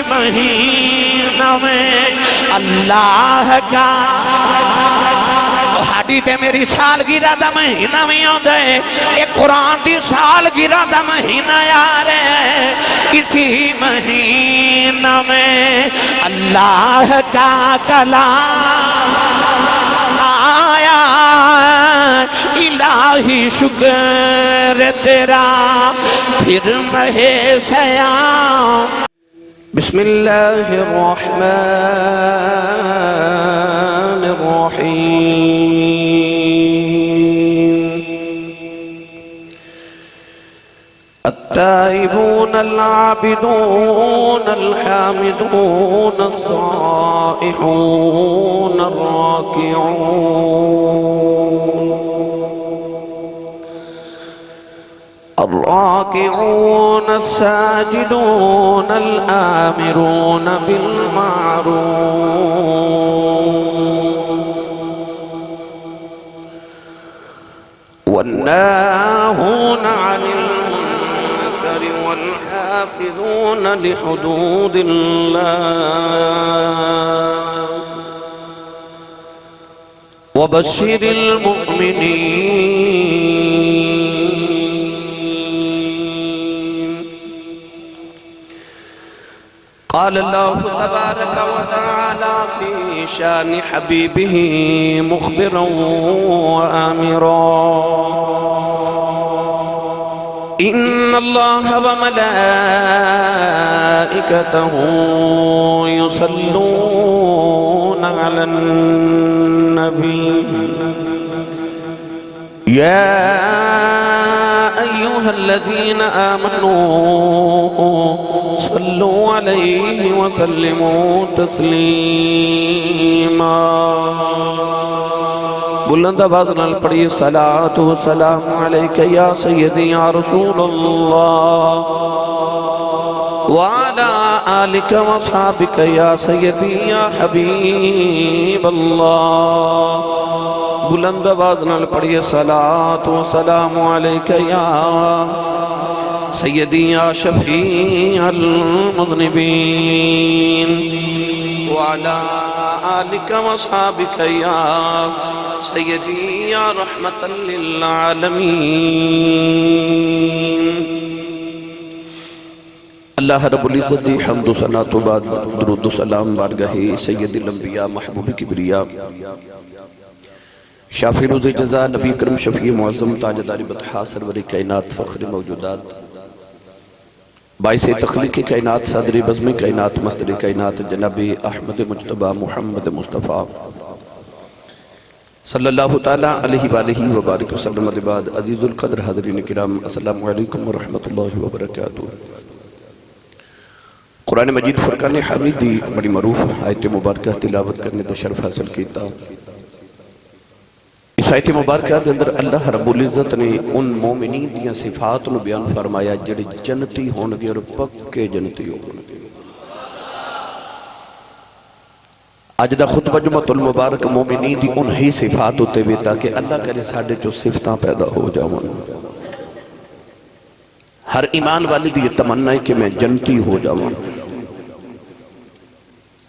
مہینہ میں اللہ کا ہاڑی تے میری سالگرہ دا مہینہ میں آدھے ایک قرآن دی سالگرہ دا مہینہ یارے اسی مہینہ میں اللہ کا کلام آیا الہی شکر تیرا پھر مہے سیام بسم اللہ الرحمن الرحیم التائبون العابدون الحامدون الصائحون الراكعون الساجدون الآمرون بالمعروف والناهون عن المنكر والحافظون لحدود الله وبشر المؤمنين قال الله تبارك وتعالى في شان حبيبه مخبرا وآمرا إن الله وملائكته يصلون على النبي يا أيها الذين آمنوا صلوا عليه وسلموا تسليما بلند آواز نال پڑھی صلاۃ و سلام علیک یا سیدی یا رسول اللہ وعلى آلك وصحابك يا سيدي يا حبيب الله بلند آواز نال پڑھیے صلاۃ و سلام علیک یا سیدی یا شفیع المذنبین وعلى آلك وصحابك يا سيدي يا رحمة للعالمين اللہ رب العزت دی حمد و ثنا تو بعد درود و سلام بارگاہ سید الانبیاء محبوب کبریا شافی روز جزا نبی کرم شفیع معظم تاجدار بطحا سرور کائنات فخر موجودات باعث تخلیق کائنات صدر بزم کائنات مصدر کائنات جناب احمد مجتبی محمد مصطفیٰ صلی اللہ تعالی علیہ وآلہ وبارک وسلم بعد عزیز القدر حضرین کرام السلام علیکم ورحمۃ اللہ وبرکاتہ قرآن مجید فرقان حمید دی بڑی معروف آیت مبارکہ تلاوت کرنے دا شرف حاصل کیتا اس آیت مبارکہ دے اندر اللہ رب العزت نے ان مومنین دیا صفات نو بیان فرمایا جڑے جنتی ہونگے اور پکے جنتی ہونگے آج دا خطبہ جمعۃ المبارک مومنین دی انہی صفات ہوتے ہوئے تاکہ اللہ کرے ساڑھے جو صفتاں پیدا ہو جاؤں ہر ایمان والی دی یہ تمنا ہے کہ میں جنتی ہو جاؤں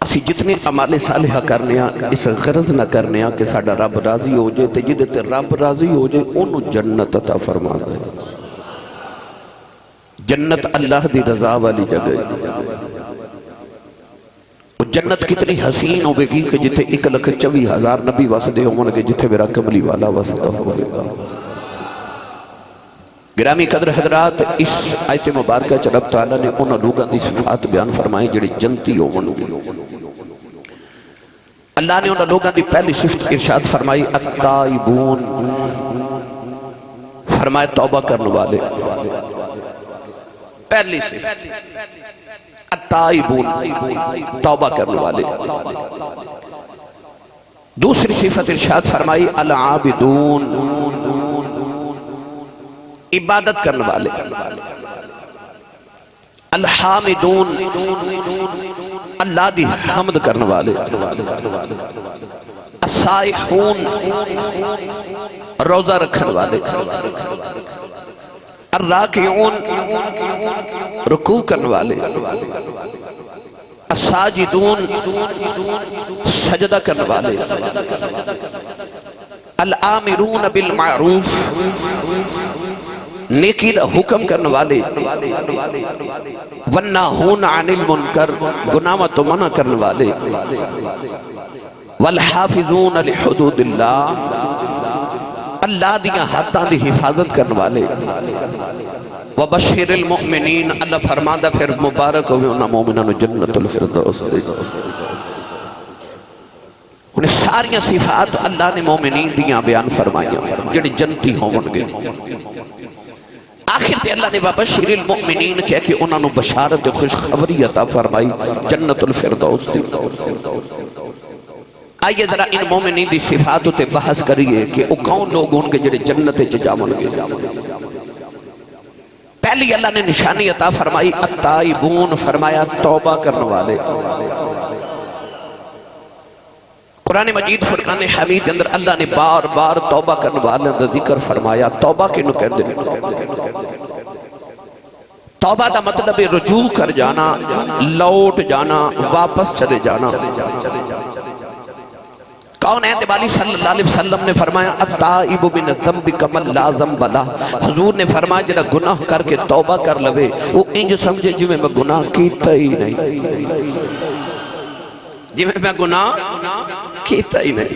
اسی جتنے عمال صالحہ کرنے اس غرض نہ کرنے کہ ساڑھا رب راضی ہو جائے تے جدے تے رب راضی ہو جائے انہوں جنت عطا فرما دے جنت اللہ دی رضا والی جگہ جنت کتنی حسین ہوگی کہ جتے 1,24,000 نبی واسدے ہوں گے جتے میرا کملی والا واسدہ ہوگا گرامی قدر حضرات اس آیت مبارکہ چ رب تعالیٰ نے ان لوگوں دی صفات بیان فرمائی جڑے جنتی ہون گے اللہ نے ان لوگوں دی پہلی صفت ارشاد فرمائی التائبون فرمائے توبہ کرنے والے پہلی صفت التائبون توبہ کرنے والے دوسری صفت ارشاد فرمائی العابدون عبادت کرنے والے الحامدون اللہ دی حمد کرنے والے السائحون روزہ رکھنے والے الراکعون رکوع کرنے والے الساجدون سجدہ کرنے والے، الآمرون بالمعروف نیکی دا حکم کرنے والے، والناہون عن المنکر گناہ تو منع کرنے والے، والحافظون لحدود اللہ اللہ دیا حداں دی حفاظت کرنے والے، وبشر المؤمنین اللہ فرماندہ پھر مبارک ہوئے انہاں مومنان جنت الفردوس دے۔ انہیں ساریاں صفات اللہ نے مومنین دیاں بیان فرمائیاں جڑی جنتی ہوں گے۔ آخر تے اللہ نے وبشر المؤمنین کہہ کے انہاں نو بشارت خوشخبری عطا فرمائی جنت الفردوس دی۔ آئیے ذرا ان مومنین دی صفاتوں تے بحث کریے کہ وہ کون لوگ ان کے جڑے جنت جامن گے۔ پہلی اللہ نے نشانی عطا فرمائی التائبون، فرمایا توبہ کرنے والے۔ قرآن مجید فرقان حمید اندر اللہ نے بار بار توبہ کرنے والے دا ذکر فرمایا۔ توبہ کے نو کہہ دے، توبہ دا مطلب رجوع کر جانا، لوٹ جانا، واپس چلے جانا۔ کون ہے نبی صلی اللہ علیہ وسلم نے فرمایا التائب من الذنب کمن لا ذنب لہ، حضور نے فرمایا جڑا گناہ کر کے توبہ کر لوے وہ انج سمجھے جو میں گناہ کیتا ہی نہیں، جو میں گناہ کیتا ہی نہیں۔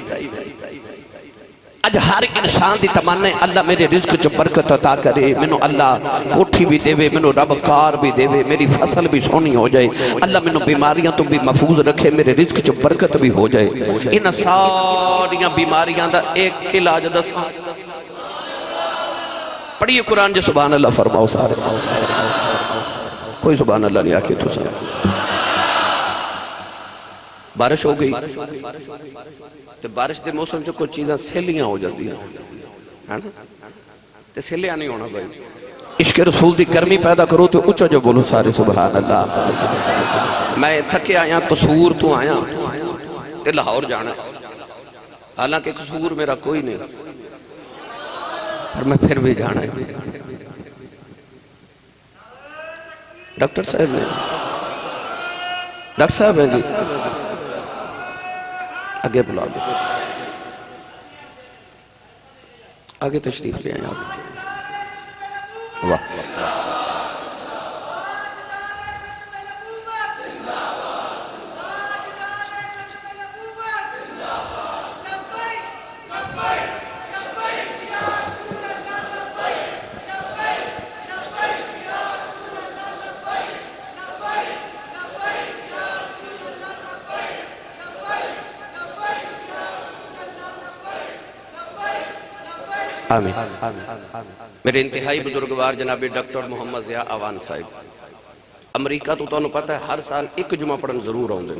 اج ہر انسان دی تمنا ہے اللہ میرے رزق چ برکت عطا کرے، مینوں اللہ کوٹھی بھی دے، مینوں رب کار بھی دے، میری فصل بھی سونی ہو جائے، اللہ مینوں بیماریاں تو بھی محفوظ رکھے، میرے رزق چ برکت بھی ہو جائے۔ ان ساریاں بیماریاں دا ایک علاج دساں، پڑھیے قرآن جے سبحان اللہ فرماؤ سارے، کوئی سبحان اللہ نہیں آکے تو سارے۔ بارش ہو گئی تو بارش دے موسم جو کچھ چیزیں سیلیاں ہو جاتی ہیں، تو سیلیاں نہیں ہونا بھائی۔ عشق رسول دی گرمی پیدا کرو تو اچھا جو بولو سارے سبحان اللہ۔ میں تھکے آیا قصور تو آیا تے لاہور جانا، حالانکہ قصور میرا کوئی نہیں، پر میں پھر بھی جانا ہے۔ ڈاکٹر صاحب نے، ڈاکٹر صاحب ہیں جی آگے بلا دو، آگے تشریف لے آئیں آپ۔ واہ آمین۔ میرے انتہائی بزرگوار جناب ڈاکٹر محمد ضیاء آوان صاحب امریکہ تو انہوں پتہ ہے ہر سال ایک جمعہ پڑھن ضرور آؤں دیں،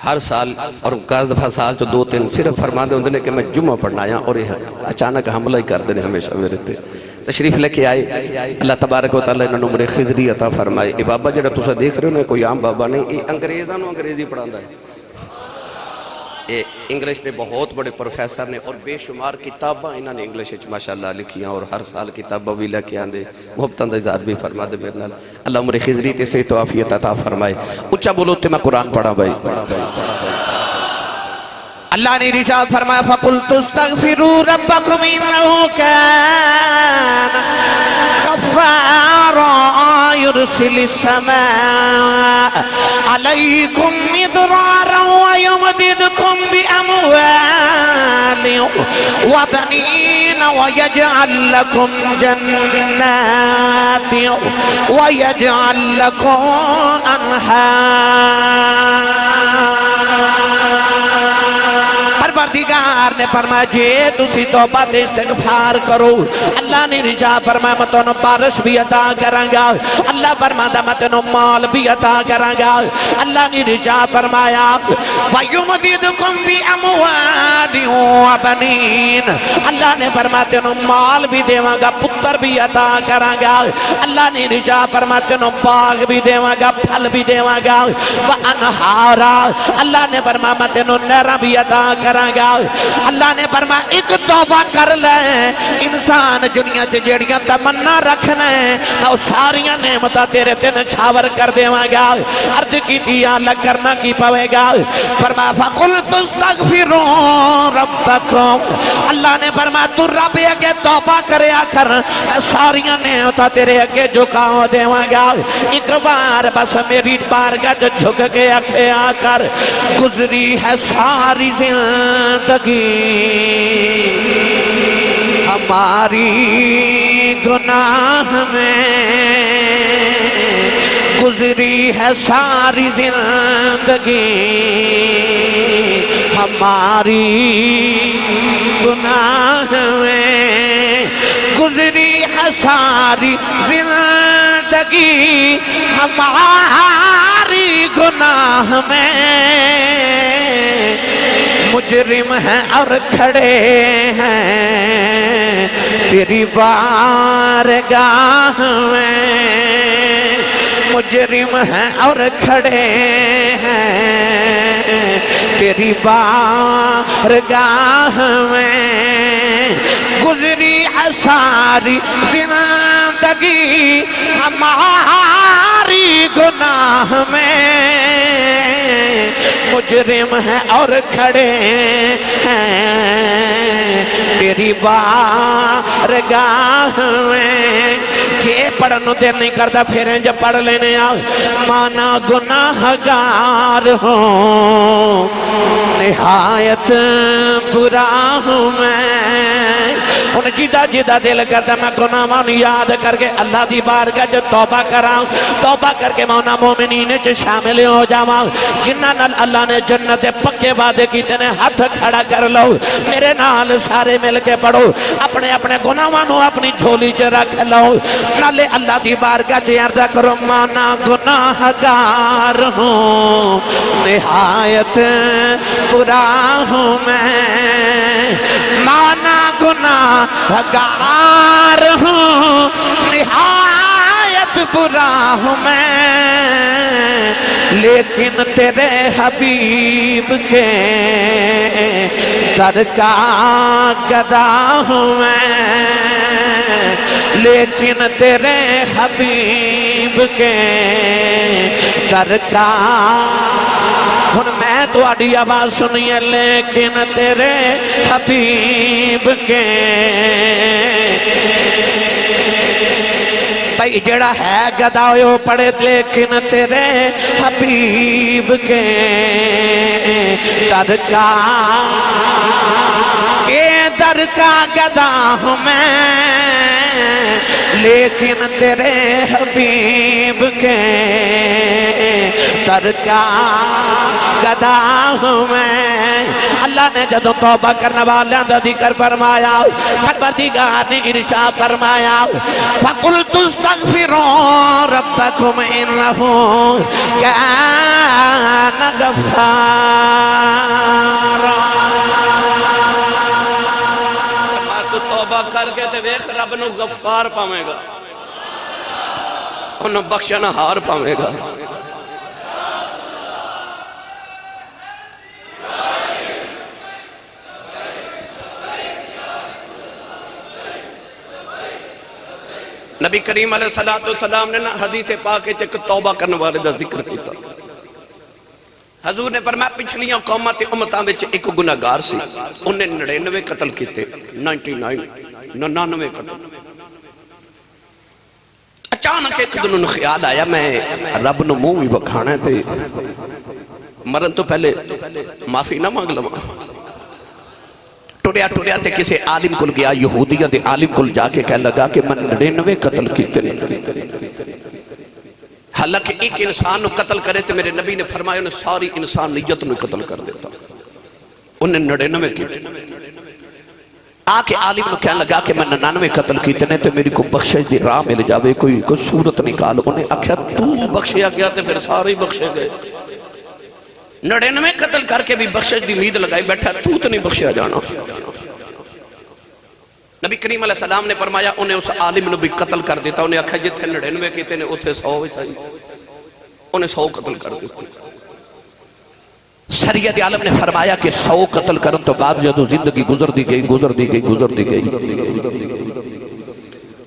ہر سال، اور بعض دفعہ سال تو 2-3 صرف فرما دے ہوندے کہ میں جمعہ پڑھنا آیا، اور یہ اچانک حملہ ہی کر دینے ہمیشہ میرے تے تشریف لے کے آئے۔ اللہ تبارک و تعالیٰ انہوں عمر خضری عطا فرمائے۔ اے بابا جڑا تسا دیکھ رہے ہو نا کوئی عام بابا نہیں، یہ انگریزاں نو انگریزی پڑھاندا ہے، انگلش دے بہت بڑے پروفیسر نے، اور بے شمار کتاباں انہوں نے انگلش ماشاءاللہ لکھیاں، اور ہر سال کتاباں بھی لے کے آندے، محبتاں دا اظہار بھی فرما دے میرے نال۔ اللہ عمر خضری تے صحت و عافیت عطا فرمائے۔ اچھا بولو تے میں قرآن پڑھا بھائی۔ اللہ نے ارشاد فرمایا فَقُلْتُ اسْتَغْفِرُوا رَبَّكُمْ إِنَّهُ كَانَ غَفَّارًا يُرْسِلِ السَّمَاءَ عَلَيْكُمْ مِدْرَارًا وَيُمْدِدْكُمْ بِأَمْوَالٍ وَبَنِينَ وَيَجْعَلْ لَكُمْ جَنَّاتٍ وَيَجْعَلْ لَكُمْ أَنْهَارًا۔ پروردگار نے فرمایا جے تسی توبہ دے استغفار کرو، اللہ نے رجا فرمایا میں تنوں بارش بھی عطا کراں گا، اللہ فرمایا میں تنوں مال بھی عطا کراں گا، اللہ نے رجا فرمایا وَيُمْدِدْكُمْ بِأَمْوَالٍ وَبَنِينَ، اللہ نے فرمایا تنوں مال بھی دیواں گا، پتر بھی عطا کراں گا، اللہ نے رجا فرمایا تنوں باغ بھی دیواں گا، پھل بھی دیواں گا، وَأَنْهَارًا، اللہ نے فرمایا میں تنوں نہراں بھی عطا کراں گا، اللہ نے فرمایا ایک توبہ کر لے انسان دنیا چ جڑیاں تمنا رکھنا ہے او ساریاں نعمتاں تیرے تے نچھاور کر دیواں گا عرض کیتی یا اللہ کرنا کی پوے گا فرمایا فقلت استغفروا ربکم اللہ نے فرمایا تو رب اگے توبہ کریا کر ساریاں نعمتاں تیرے اگے جھکاؤ دیواں گا ایک بار بس میری بارگاہ چ جھک کے آ کر گزری ہے ساری زندگی ہماری گناہ میں گزری ہے ساری زندگی ہماری گناہ میں گزری ہے ساری زندگی ہماری گناہ میں مجرم ہیں اور کھڑے ہیں تیری بارگاہ میں مجرم ہیں اور کھڑے ہیں تیری بارگاہ میں گزری ہے ساری زندگی ہماری گناہ میں مجرم ہیں اور کھڑے ہیں تیری بارگاہ میں جے پڑھنو دیر نہیں کرتا پھر جب پڑھ لینے آؤ مانا گناہگار ہوں نہایت برا ہوں میں ان جیدہ دل کرتا میں گناہاں یاد کر کے اللہ دی بارگاہ جو توبہ کراؤں توبہ کر کے مونا مومنین چ شامل ہو جاؤں جنہ نال اللہ نے جنت پکے وعدے کیتے نے ہاتھ کھڑا کر لو میرے نال سارے مل کے پڑھو اپنے اپنے گناہاں اپنی جھولی چ رکھ لو نالے اللہ دی بارگاہ چ عرض کرو مانا گناہگار ہوں نہایت برا ہوں میں مانا گناہگار ہوں نہایت برا ہوں میں لیکن تیرے حبیب کے در کا گدا ہوں میں لیکن تیرے حبیب کے در کا ہن میں تو آڈی آواز سنی ہے لیکن تیرے حبیب کے بھائی جڑا ہے گدا ہوئے پڑے لیکن تیرے حبیب کے در کا در کا گدا ہوں میں لیکن تیرے حبیب کے در کا گدا ہوں میں اللہ نے جدو توبہ کرنے والیاں دا ذکر فرمایا پروردگار نے ارشاد فرمایا فَقُلْتُ اسْتَغْفِرُوا رَبَّكُمْ إِنَّهُ كَانَ غَفَّارًا توبہ کر کے تے ویکھ رب نو غفار پاویں گا انہوں بخشنا ہار پاویں گا نبی کریم علیہ السلام نے حدیث پاک ایک توبہ کرنے والے دا ذکر کیتا حضور نے فرمایا پچھلیاں قومت امتاں وچ ایک گناہگار سی انہیں 99 قتل کیتے 99 قتل اچانک ایک دن خیال آیا میں رب نو منہ بھی بکھانا ہے تے مرن تو پہلے معافی نہ مانگ لوں ٹوڑیا تے کسے عالم کل گیا یہودیاں دے عالم کل جا کے کہہ لگا کہ میں 99 قتل کیتے حالانکہ ایک انسان نو قتل کرے تے میرے نبی نے فرمایا انہیں ساری انسانیت نو قتل کر دیتا انہیں 99 کیتے آکے عالم نو کہنے لگا کہ میں 99 قتل کیتے نے تے میری کو بخشش دی راہ مل جاوے کوئی صورت نکال انہیں آکھیا تو بخشیا گیا تے پھر سارے بخشے گئے 99 قتل کر کے بھی بخشش دی امید لگائی بیٹھا تو نہیں بخشیا جانا نبی کریم علیہ السلام نے فرمایا انہیں اس عالم نو بھی قتل کر دیتا انہیں آکھا جتھے 99 کیتے نے اتھے 100 بھی صحیح انہیں 100 قتل کر دیتے شریعت عالم نے فرمایا کہ 100 قتل کرن تو بعد جدو زندگی گزر دی گئی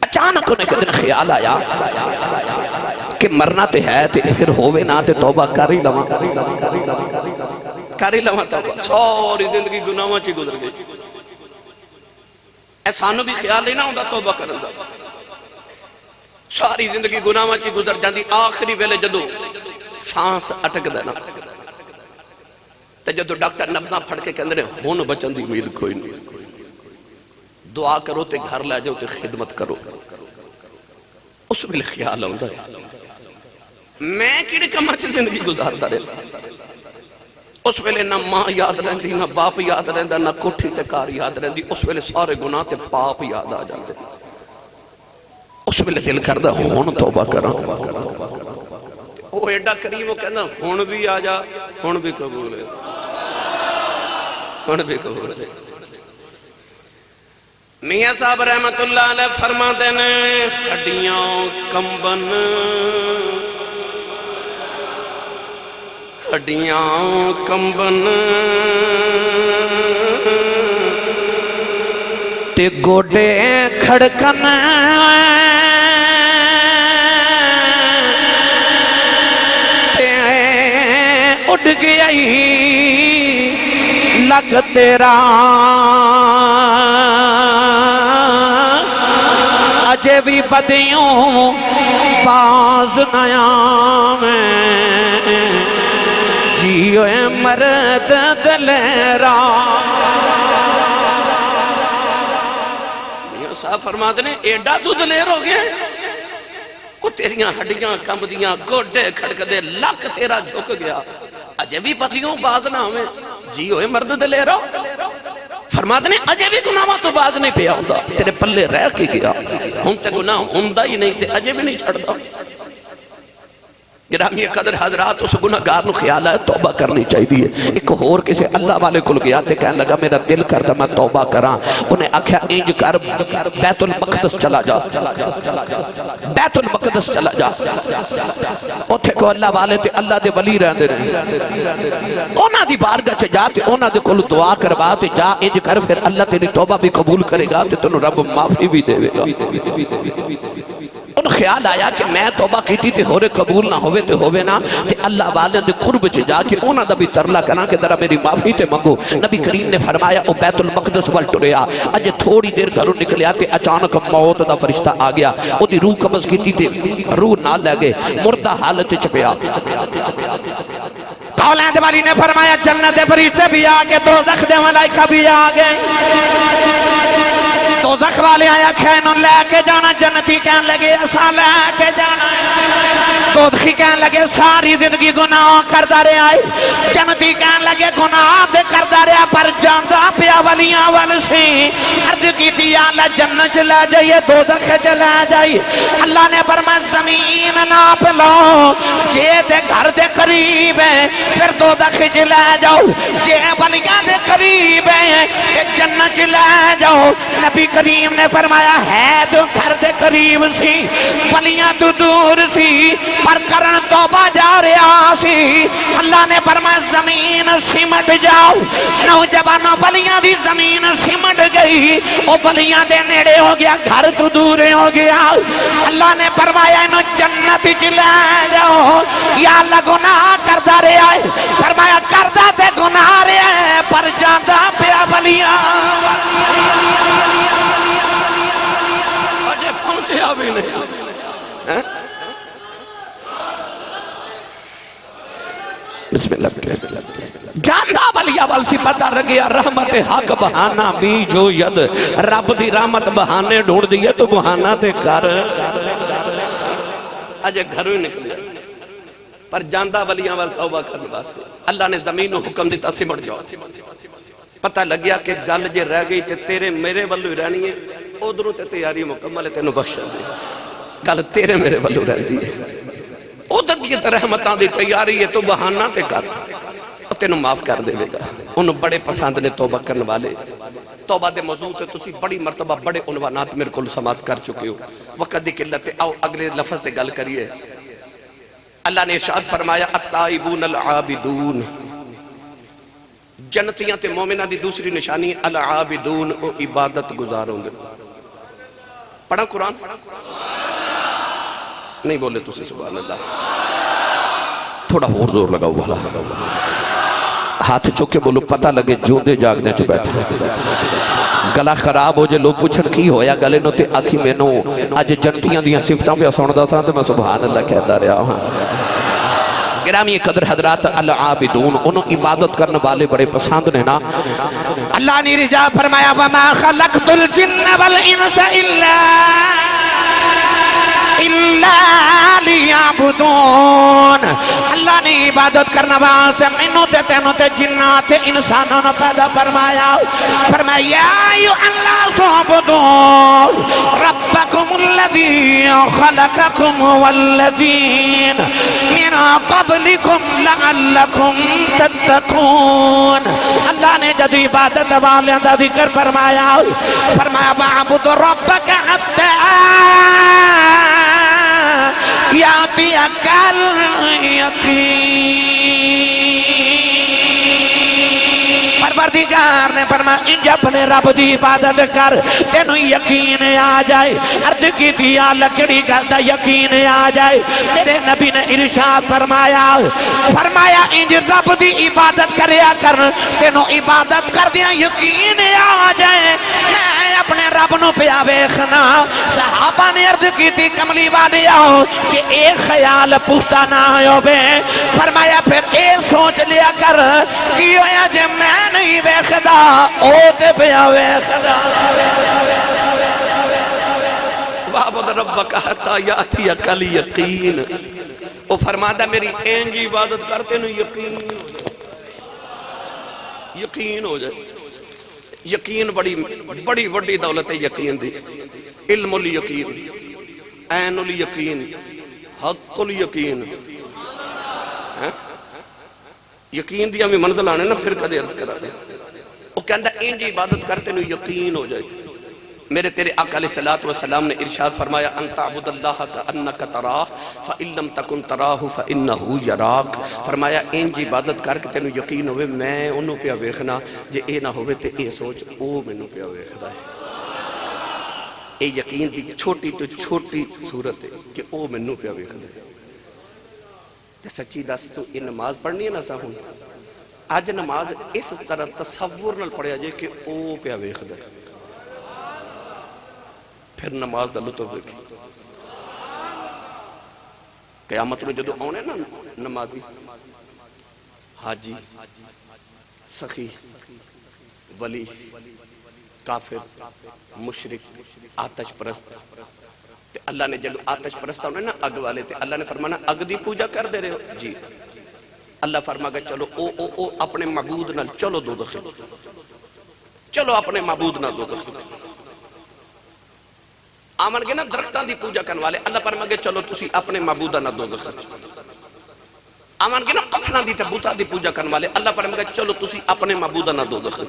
اچانک انہیں کہ دن خیال آیا کہ مرنا تے ہے تے پھر ہووے نہ تے توبہ کر ہی لواں توبہ ساری زندگی گناہاں چ گزر گئی اے سانو بھی خیال نہیں نہ ہوندا توبہ کرن دا ساری زندگی گناہاں چ گزر جاندی آخری ویلے جدو سانس اٹک دینا تے جدو ڈاکٹر نبضاں پھڑ کے کہندے نے ہن بچن دی امید کوئی نہیں دعا کرو تے گھر لے جاؤ تے خدمت کرو اس ویلے خیال آوندا ہے میں کیڑے کماں چ زندگی گزاردا رہا اس ویلے نہ ماں یاد رہندی نہ باپ یاد رہندا نہ کوٹھی تے کار یاد رہندی اس ویلے سارے گناہ تے پاپ یاد آ جاندے اس ویلے دل کردا ہن توبہ کراں وہ ایڈا کریم وہ کہنا ہن بھی آ جا ہن بھی قبول ہے میاں صاحب رحمت اللہ علیہ فرما دینے ہڈیاں کمبن تے گوڑے کھڑکن تے اڑ گئی لگ تیرا اجے بھی بدیوں باز نیا میں جیو مرد دلیرا میاں صاحب فرماتے نے ایڈا تو دلیر ہو گیا وہ تیریاں ہڈیاں کمب دیاں گوڑے کھڑک دے لک تیرا جھک گیا اجے بھی بدیوں باز نہ ہمیں جیو مرد دلیرا فرماتے نے اجے بھی گناہاں تو باز نہیں پیا ہوندا تیرے پلے رہ کے گیا ہن تے گناہ ہوندا ہی نہیں تے اجے بھی نہیں چھڑدا گرامی قدر حضرات اس گناہگار نو خیال ہے توبہ کرنی چاہیے ایک اور کسی اللہ والے کل گیا تے کہنے لگا میرا دل کردا میں توبہ کراں انہیں آکھیا انج کر بیت المقدس چلا جا بیت المقدس چلا جا اوتھے کو اللہ والے تے اللہ دے ولی رہندے نے انہاں دی بارگاہ چ جا تے انہاں دے کول دعا کروا تے جا انج کر پھر اللہ تیری توبہ بھی قبول کرے گا تے تینوں رب معافی بھی دے گا ان خیال آیا کہ میں توبہ کیتی تے ہورے قبول نہ ہوئے تے ہوئے نا تے اللہ والے دے قرب چ جا کے انہاں دا بھی ترلا کراں کہ ذرا میری معافی تے منگو نبی کریم نے فرمایا او بیت المقدس ول ٹریا اج تھوڑی دیر گھروں نکلیا تے اچانک موت دا فرشتہ آ گیا او دی روح قبض کیتی تے روح نہ لے گئے مردہ حالت چ پیا اولاد والی نے فرمایا جنت دے فرشتے بھی آ گئے دوزخ دے ملائکہ بھی آ گئے دوزخ والے آیا کھینوں لے کے جانا جنتی کہنے لگے ایسا لے کے جانا دوزخی کہنے لگے ساری زندگی گناہ کردہ رہے آئے جنتی کہنے لگے گناہ دے کردہ رہے پر جاندہ پیا ولیاں والسی عرض کی تھی اللہ جنت چلے جائیے دوزخ چلے جائیے اللہ نے فرمایا زمین ناپ لو جے دے گھر دے قریب ہے پھر دوزخ چلے جاؤ جے ولیاں دے قریب ہے جنت چلے جاؤ نبی کریم نے فرمایا ہے تو گھر دے قریب سی ولیاں تو دور سی پر کرن توبہ جا رہا سی اللہ نے فرمایا زمین سمٹ جاؤ نوجوانوں ولیاں دی زمین سمٹ گئی او ولیاں دے نیڑے ہو گیا گھر تو دور ہو گیا اللہ نے فرمایا انہوں جنت چلے جاؤ یا اللہ گناہ کردہ رہا ہے فرمایا کردہ تے گناہ رہا ہے پر جاندہ پیا ولیاں اجے پہنچے ابھی نہیں بسم اللہ جاندہ ولیاں والسی پتہ رگیا رحمت حق بہانا بھی جو ید رب دی رحمت بہانے ڈھونڈ دیئے تو بہانا تے کر اجے گھروں نکلے پر جاندہ ولیاں وال توبہ کرنے واسطے اللہ نے زمین و حکم دیتا سمٹ جاؤ پتہ لگیا کہ گل جے رہ گئی تے تیرے میرے والو ہی رہنی ہے ادھروں تے تیاری مکمل ہے تینوں بخشن دی گل تیرے میرے والو رہندی ہے ادھر دی رحمتاں دی تیاری ہے تو بہانہ تے کر تینوں معاف کر دے گا انہوں بڑے پسند نے توبہ کرنے والے توبہ دے موضوع تے تسی بڑی مرتبہ بڑے عنوانات میرے کو سماعت کر چکے ہو وقت دی قلت آؤ اگلے لفظ دے گل کریے اللہ نے ارشاد فرمایا التائبون العابدون جنتیاں تے مومنہ دی دوسری نشانی العابدون او عبادت گزار ہوں گے. پڑھا قرآن نہیں بولے تو سے سبحان اللہ. تھوڑا اور زور لگاؤ والا ہاتھ چوکے بولو پتہ لگے جو دے جاگنے چو بیٹھا گلا خراب ہو جے لوگ پوچھن کی ہویا گلے نو تے آکھی میں نو آج جنتیاں دیاں صفتاں پہ سوندہ ساں تے میں سبحان اللہ کہتا رہا ہوں. گرامی قدر حضرات العابدون انہوں عبادت کرنے والے بڑے پسند نے نا. اللہ نے رجا فرمایا وَمَا خَلَقْتُ الْجِنَّ وَالْإِنسَ إِلَّا لِيَعْبُدُونَ. اللہ نے عبادت کرنے والے منوں تے تینوں تے جنات تے انسانوں نے پیدا فرمایا. فرمایا یا ایھا الناس اعبدوا ربکم الذی خلقکم والذین من قبلکم لعلکم تتقون. اللہ نے جب عبادت والوں کا ذکر فرمایا وَاعْبُدْ رَبَّكَ حَتَّى يَأْتِيَكَ الْيَقِينُ. پروردگار نے فرمایا انج اپنے رب دی عبادت کر تینوں یقین آ جائے. عرض کی دیا لکڑی کرتا یقین آ جائے. میرے نبی نے ارشاد فرمایا انج رب دی عبادت کریا کر تینوں عبادت کر دیا یقین آ جائے. میں اپنے رب نو پیا ویکھنا. صحابہ نے عرض کی تھی کملی والے آؤ کہ ایک خیال پختہ نہ ہوئے. فرمایا پھر اے سوچ لیا کر کی ہویا جے میں نہیں ویکھدا او تے پیا ویکھدا. وَاعْبُدْ رَبَّكَ حَتَّى يَأْتِيَكَ الْيَقِينُ. وہ فرماتا میری اینج عبادت کرتے نو یقین ہو جائے. یقین بڑی وڈی دولت ہے یقین دی. علم الیقین عین الیقین حق الیقین. یقین دیا میں منزل آنے نا پھر کدے عرض کرا دے. وہ کہندہ اینج عبادت کرتے نو یقین ہو جائے. میرے تیرے آقا علیہ السلام نے ارشاد فرمایا ان تعبد اللہ کأنک تراہ فإن لم تکن تراہ فإنہ یراک. فرمایا اینج عبادت کر کے تینوں یقین ہوئے میں انہوں پہ ویکھنا جے اے نہ ہوئے تے اے سوچ او میں پہ ویکھدا ہے. اے یقین دی چھوٹی تو چھوٹی صورت ہے کہ او میں پہ ویکھدا ہے. تے سچی دس تو یہ نماز پڑھنی ہے نا سا ہوں آج نماز اس طرح تصور نال پڑھیا جائے کہ او پہ ویکھدا ہے. پھر نماز دا لطف دیکھی. قیامت میں جدو آنے نا نمازی حاجی سخی ولی کافر مشرک آتش پرست. اللہ نے جدو آتش پرست ہونے نا اگ والے تھے اللہ نے فرمانا اگ دی پوجا کر دے رہے ہو جی. اللہ فرما گا چلو او اپنے معبود نال چلو دو دخل چلو اپنے معبود نال دو دخل. آمن گے نا درختان دی پوجا کرنے والے اللہ فرما گے چلو تسی اپنے معبودہ نہ دو دخل. آمن گے نا پتھران دی تبوتا دی پوجا کرنے والے اللہ فرما گے چلو تسی اپنے معبودہ نہ دو دخل.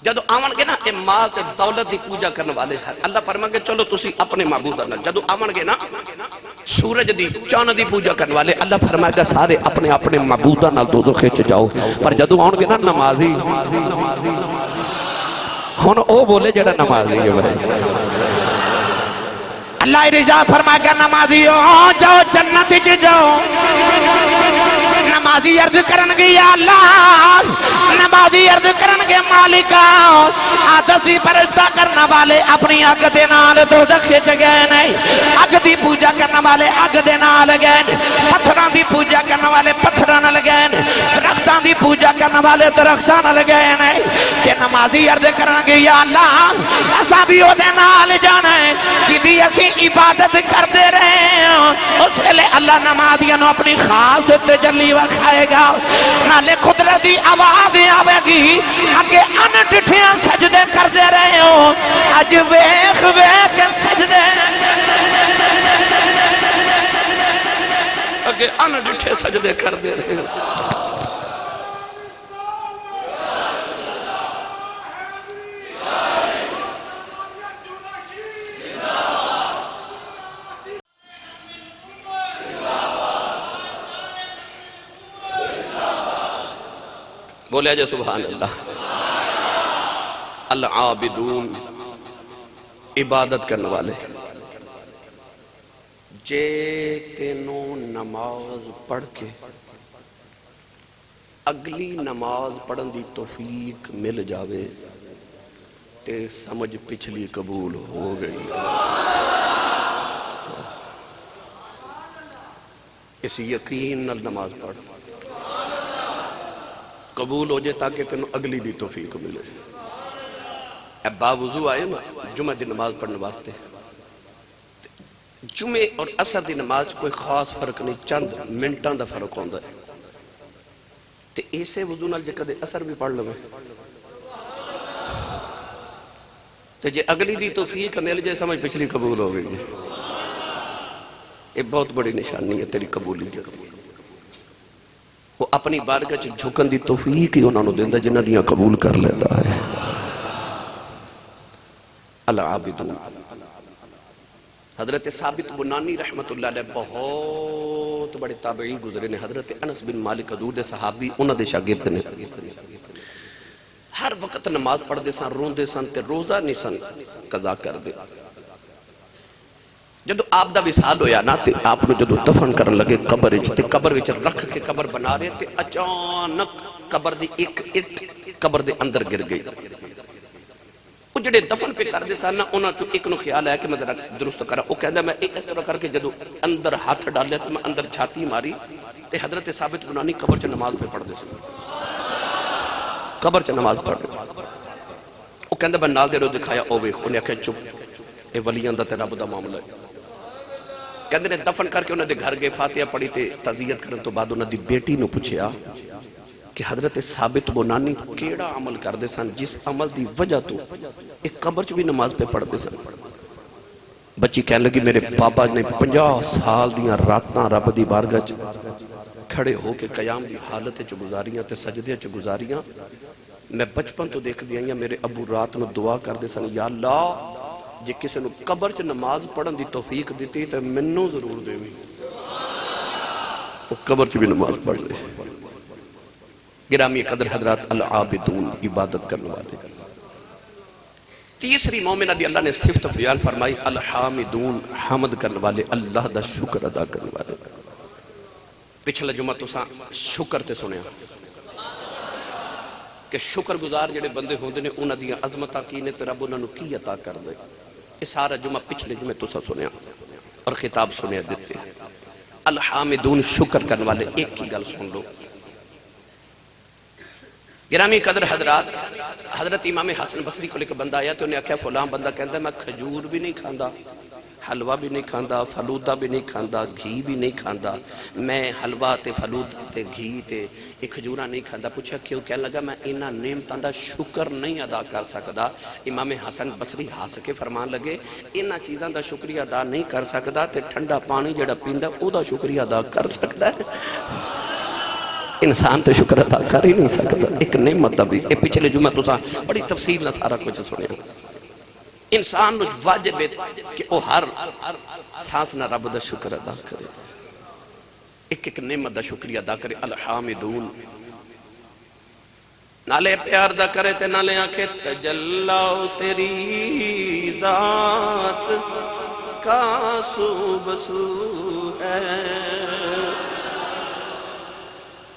جدو آمن گے نا مال تے دولت دی پوجا کرنے والے اللہ فرما گے چلو تسی اپنے معبودہ نہ. جدو آمن گے نا سورج دی چاند دی پوجا کرنے والے اللہ فرمائے گا سارے اپنے اپنے معبودہ نہ دو دو خیچ جاؤ. پر جدو آن گے نا نمازی ہون او بولے جڑا نمازی ہے بھائی. اللہ رضا فرمائے گا نمازی جاؤ جنت چ جاؤ. نمازی عرض کرنگی یا اللہ نمازی عرض کرنگے مالکا آدسی پرشتہ کرنا والے اپنی اگ دے نال دوزخ سے گئے نہیں. اگ دی پوجا کرنا والے اگ دے نال گئے. پتھران دی پوجا کرنا والے پتھران نال گئے. درختان دی پوجا کرنا والے درختان نال گئے نہیں. کہ نمازی عرض کرنگے یا اللہ ایسا بھی ہو دے نال جانا ہے جدی اسی عبادت کر دے رہے ہیں اس لئے اللہ نمازیاں نو اپنی خاص تجلی وکھائے گا. نالے قدرتی آواز آوے گی اگے ان ڈٹھیاں سجدے کر دے رہے ہو اج ویخ ویخ سجدے اگے ان ڈٹھے سجدے کر دے رہے ہو. بولے جا سبحان اللہ۔ العابدون عبادت کرنے والے، جے تینوں نماز پڑھ کے اگلی نماز پڑھن دی توفیق مل جاوے تے سمجھ پچھلی قبول ہو گئی۔ اس یقین نال نماز پڑھ قبول ہو جائے تاکہ تینوں اگلی بھی توفیق ملے۔ اے باوضو آئے نا جمعہ دی نماز پڑھنے واسطے، جمعہ اور عصر دی نماز کوئی خاص فرق نہیں، چند منٹاں دا فرق ہوندا ہے، تے ایسے وضو نال جے کدے عصر بھی پڑھ لوے تے جے اگلی دی توفیق مل جائے سمجھ پچھلی قبول ہو گئی۔ یہ بہت بڑی نشانی ہے تیری قبولیت۔ وہ اپنی بارگاہ چ جھکن دی توفیق ہی انہوں نے دیندا جنہ دیاں قبول کر لیتا ہے۔ العابدون، حضرت ثابت بنانی رحمت اللہ علیہ بہت بڑے تابعی گزرے نے، حضرت انس بن مالک حضور دے صحابی انہاں دے شاگرد نے، ہر وقت نماز پڑھ دے سن، روندے سن تے روزہ نہیں سن قضا کر دے۔ جدو آپ دا وصال ہویا نا تے آپ نے جدو دفن کرن لگے قبر وچ تے قبر وچ رکھ کے قبر بنا رہے تے اچانک قبر دی ایک اٹ قبر دے اندر گر گئی۔ وہ جڑے دفن پہ کر دے سن نا انہاں چوں ایک نو خیال آیا کہ میں ذرا درست کرا، وہ کہندا میں ایک اس طرح کر کے جدو اندر ہاتھ ڈالیا تے میں اندر چھاتی ماری تے حضرت ثابت بنانی قبر چ نماز پہ پڑھ دے سن، قبر چ نماز پڑھ دے۔ وہ کہندا میں نال دے رو دکھایا، او ویکھ، انہیں آکھیا چپ، اے ولیاں دا تے رب دا معاملہ ہے۔ کہندے نے دفن کر کے انہوں نے گھر گئے، فاتحہ پڑھی تے تعزیت کرن تو بعد انہوں دی بیٹی نو پوچھیا کہ حضرت ثابت بنانی کیڑا عمل کر دے سن جس عمل دی وجہ تو ایک قبر چ بھی نماز پہ پڑھ دے سن۔ بچی کہنے لگی میرے بابا نے 50 سال دیاں راتاں رب دی بارگاہ چ کھڑے ہو کے قیام دی حالت چ گزاریاں تے سجدے چ گزاریاں، میں بچپن تو دیکھ دی آئیاں میرے ابو رات نو دعا کر دے سن، یا اللہ جے کسی نو قبر چ نماز پڑھن دی توفیق دیتی تو منوں ضرور دے بھی، وہ قبر چ بھی نماز پڑھ لے۔ گرامی قدر حضرات، العابدون عبادت کرنے والے۔ تیسری مومنہ دی اللہ نے صفت بیان فرمائی، الحامدون حمد کرنے والے، اللہ دا شکر ادا کرنے والے۔ پچھلا جمعہ تو شکر تے سنیا کہ شکر گزار جڑے بندے ہوندے نے انہاں دی عظمتاں کی نے تے رب انہاں نو کی عطا کر دے۔ یہ سارا جمعہ پچھلے جمعہ تو سنیا اور خطاب سنیا دیتے۔ الحامدون شکر کرنے والے، ایک کی گل سن لو گرامی قدر حضرات، حضرت امام حسن بصری کو لے کے بندہ آیا تو انہیں آکھیا فلاں بندہ کہندا ہے میں کھجور بھی نہیں کھاندا، حلوہ بھی نہیں کھاندا، فلودہ بھی نہیں کھاندا، گھی بھی نہیں کھاندا، میں حلوہ تے فلودہ تے گھی تے ایک کھجورہ نہیں کھاندا۔ پوچھا کیوں؟ کہنے لگا میں انہاں نعمتاں دا شکر نہیں ادا کر سکدا۔ امام حسن بصری ہنس کے فرمان لگے انہاں چیزاں دا شکریہ ادا نہیں کر سکدا تے ٹھنڈا پانی جڑا پیندا او دا شکریہ ادا کر سکدا ہے؟ انسان تے شکر ادا کر ہی نہیں سکتا، ایک نعمت دا بھی۔ اے پچھلے جمعہ تو بڑی تفصیل نہ سارا کچھ سنیا۔ انسان نو واجب ہے کہ وہ ہر سانس نہ رب دا شکر ادا کرے، ایک ایک نعمت دا شکریہ ادا کرے۔ الحامدون نالے پیار دا کرے تے نالے آنکھے تجلا تیری ذات کا سو بسو ہے،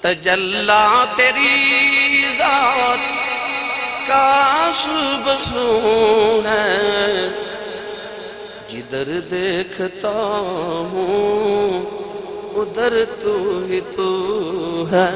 تجلا تیری ذات کا بسوں ہے، جدھر دیکھتا ہوں ادھر تو ہی تو ہے۔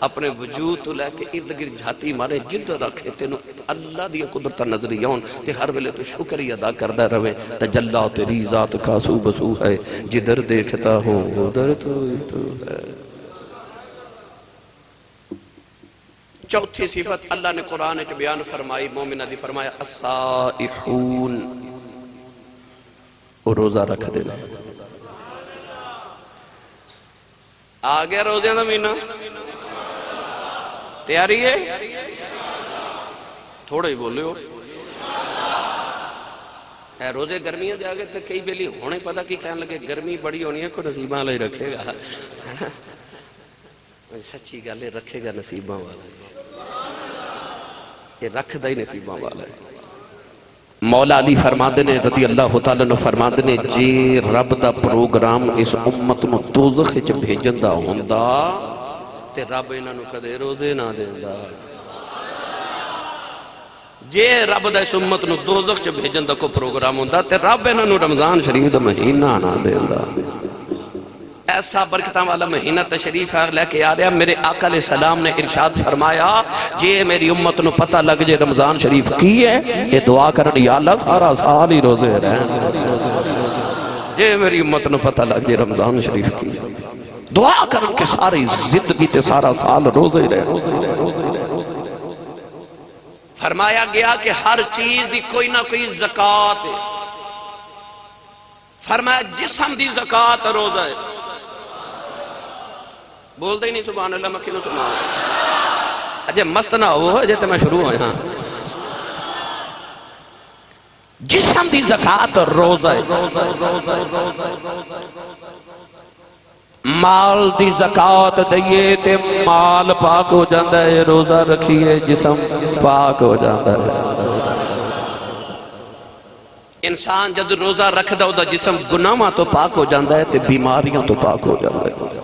اپنے وجود تو لے کے ارد گرد جھاتی مارے، جدھر رکھے تینوں اللہ دی قدرت نظری آن تے ہر ویلے تو شکریہ ادا کردا رہے۔ تجلا تیری ذات کا سو بسو ہے، جدھر دیکھتا ہوں ادھر تو ہی تو ہے۔ چوتھی صفت اللہ نے قرآن کے بیان فرمائی، مومنہ دی فرمایا الصائحون، وہ روزہ رکھ دینا۔ آگیا روزے دا مہینہ، تیاری ہے؟ تھوڑا ہی بولے ہو اے روزے گرمیاں جا گئے تو کئی بیلی ہونے پتا کی کہنے لگے گرمی بڑی ہونی ہے، کوئی نصیبہ لے رکھے گا۔ سچی گل ہے، رکھے گا نصیباں والا، یہ رکھ دا ہی نصیباں والا ہے۔ مولا علی فرماندے نے رضی اللہ تعالیٰ عنہ فرماندے نے جے رب دا پروگرام اس امت نو دوزخ وچ بھیجن دا ہوندا تے رب انہاں نو کدے روزے نہ دیندا۔ جے رب دا اس امت نو دوزخ وچ بھیجن دا کوئی پروگرام ہوندا تے رب انہاں نو رمضان شریف دا مہینہ نہ دیندا۔ ایسا برکتاں والا مہینہ تشریف لے کے آ رہا، میرے آقا علیہ السلام نے ارشاد فرمایا جے میری امت نو پتہ لگ جے رمضان شریف کی ہے یہ دعا کرن یا اللہ سارا سال ہی روزے رہن۔ جے میری امت نو پتہ لگ جے رمضان شریف کی دعا کرن کہ ساری زندگی تے سارا سال روزے رہن۔ فرمایا گیا کہ ہر چیز دی کوئی نہ کوئی زکوٰۃ ہے۔ فرمایا جسم دی زکوٰۃ روزہ ہے۔ بول دے ہی نہیں سبحان اللہ، مکھی نو سبحان اللہ۔ اجے مست نہ ہو اجے تے میں شروع ہویا۔ جسم دی زکوٰۃ روزہ ہے، مال دی زکوٰۃ دئیے تے مال پاک ہو جاندہ ہے، روزہ رکھیے جسم پاک ہو جاندہ ہے۔ انسان جد روزہ رکھ دا دا جسم گناہاں تو پاک ہو جاندہ ہے تے بیماریاں تو پاک ہو جاندہ ہے۔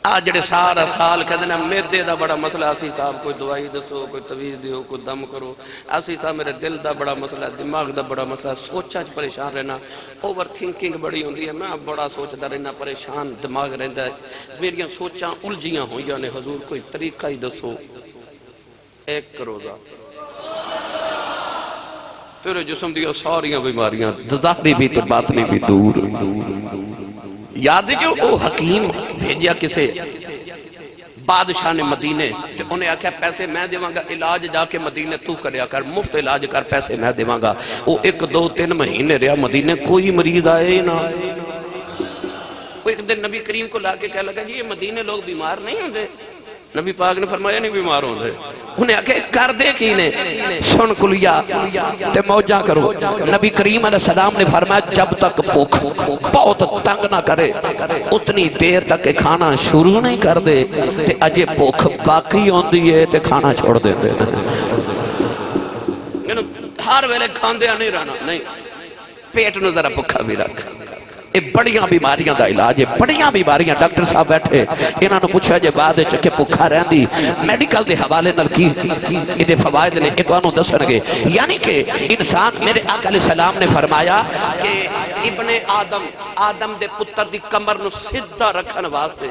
آج جڑے سارا سال کہتے ہیں میدے دا بڑا مسئلہ، اسی صاحب کوئی دوائی دسو، کوئی تویز دیو، کوئی دم کرو، اسی صاحب میرے دل دا بڑا مسئلہ، دماغ دا بڑا مسئلہ، سوچاں چ پریشان رہنا، اوور تھنکنگ بڑی ہوندی ہے، میں بڑا سوچدا رہنا، پریشان دماغ رہندا ہے، میریاں سوچاں الجھیاں ہوئیاں نے، حضور کوئی طریقہ ہی دسو۔ ایک روزہ تیرے جسم دیا ساریاں بیماریاں ظاہری بھی تے باطنی بھی دور۔ یاد ہے جو وہ حکیم بھیجیا کسے بادشاہ نے مدینے، انہیں آکھا پیسے میں دیواں گا، علاج جا کے مدینے تو کریا کر، مفت علاج کر، پیسے میں دیواں گا۔ وہ 1 2 3 مہینے رہا مدینے، کوئی مریض آئے ہی نہ۔ وہ ایک دن نبی کریم کو لا کے کہہ لگا جی یہ مدینے لوگ بیمار نہیں ہوندے؟ نبی پاک نے فرمایا نہیں بیمار ہوندے۔ انہیں آکھے کر دے کی نے سن کلیا تے موجاں کرو۔ نبی کریم علیہ السلام نے فرمایا جب تک بھوک بہت تنگ نہ کرے اتنی دیر تک کہ کھانا شروع نہیں کر دے تے اجے بھوک باقی ہوندی ہے تے کھانا چھوڑ دے دے۔ ہر ویلے کھاندیا نہیں رہنا، نہیں، پیٹ نو ذرا بھکھا بھی رکھ۔ یہ بڑیاں بیماریاں دا علاج ہے، بڑیاں بیماریاں۔ ڈاکٹر صاحب بیٹھے انہاں نو پوچھا جے بعد چکے بھکھا رہندی میڈیکل دے حوالے نال کی دے فوائد نے تانوں دسن گے۔ یعنی کہ انسان، میرے آقا علیہ السلام نے فرمایا کہ ابن آدم دے پتر دی کمر نو سیدھا رکھن واسطے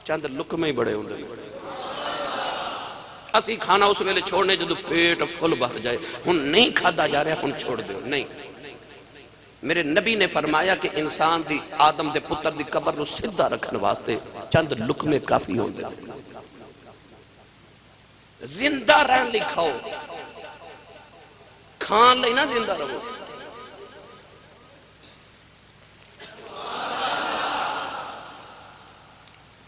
چند لقمے ہی بڑے ہوندے۔ اسی کھانا اس ویلے چھوڑنے جدو پیٹ فل بھر جائے، ہن نہیں کھادا جا رہا، ہن چھوڑ دیو، نہیں۔ میرے نبی نے فرمایا کہ انسان دی آدم دے پتر دی قبر نو سدھا رکھن واسطے چند لقمے کافی ہوندے۔ زندہ رہن لئی کھاؤ، کھان لئی نہ زندہ رہو۔